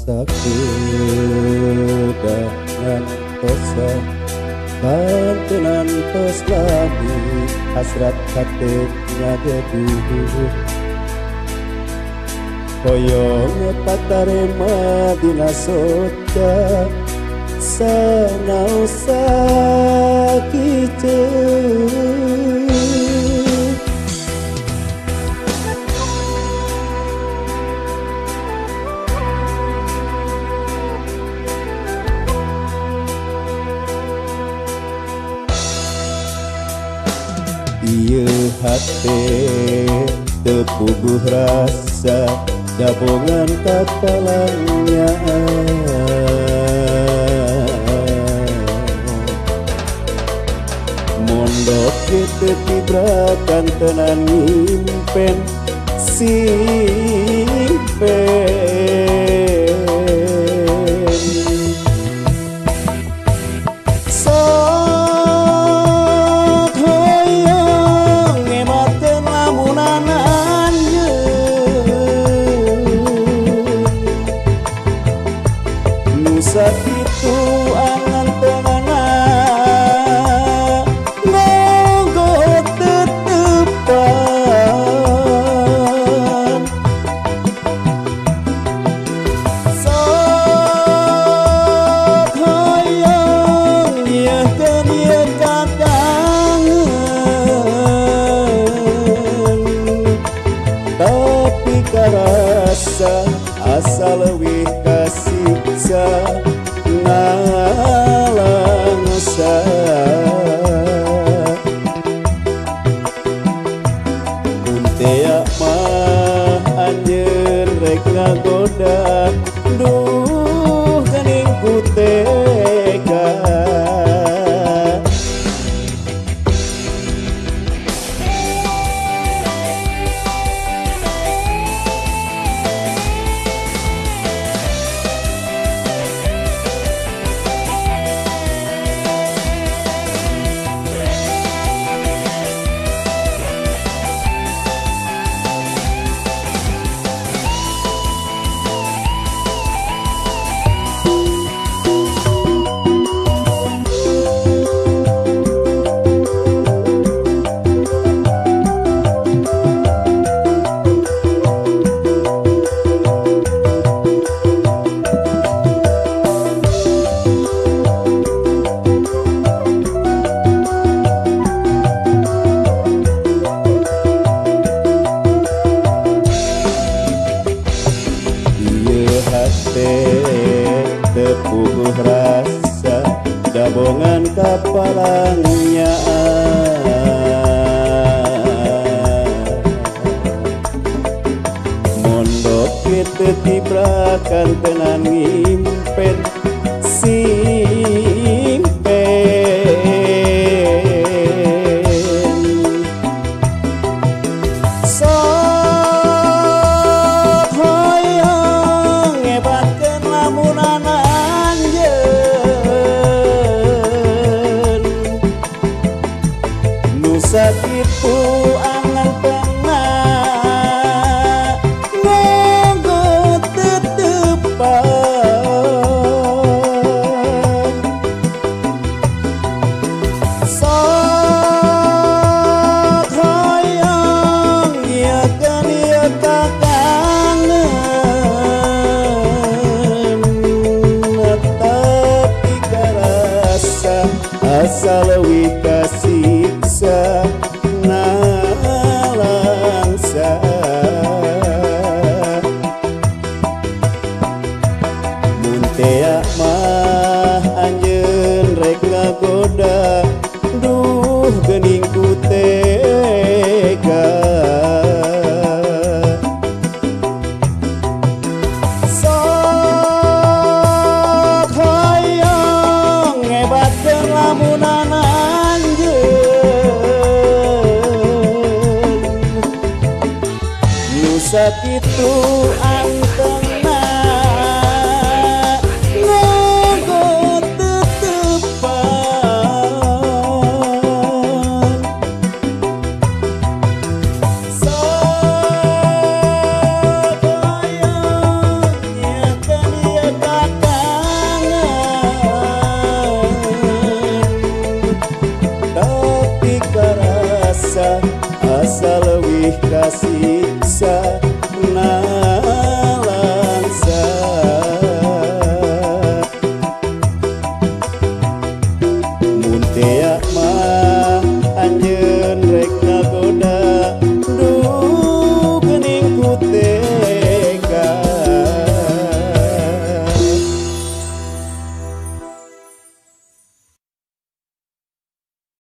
sakudangan tosa kantenan tos lami hasrat hati ngadeduh koyong patarema dina soda sanau sakitu ieu hate tepuguh rasa gabungan kapalanya mondok kita tibrakan tenan ngimpen simpen sok hoyong ngematkeun lamunana sakitu angan tengana monggo tetepan sok hoyong nyeuhkeun ieu kadangan tapi karasa asa leuwih kasiksa ngalangsa muntea mah anjeun rek ngagoda duh geuning ku tega tepuguh rasa gabungan kapalanya mondok kita tibrakan tenan ngimpen simpen sok hoyong ngebatkeun lamunana sakitu angan tengah monggo tetepan sok hoyong nyeuhkeun ieu kakangen tapi karasa asa leuwih kasiksa nalangsa muntea mah anjeun rek ngagoda duh geuning ku tega sok hoyong ngebatkeun lamunana sakitu antengna nganggo tetepan sok hoyong nyekeun ieu kasiksa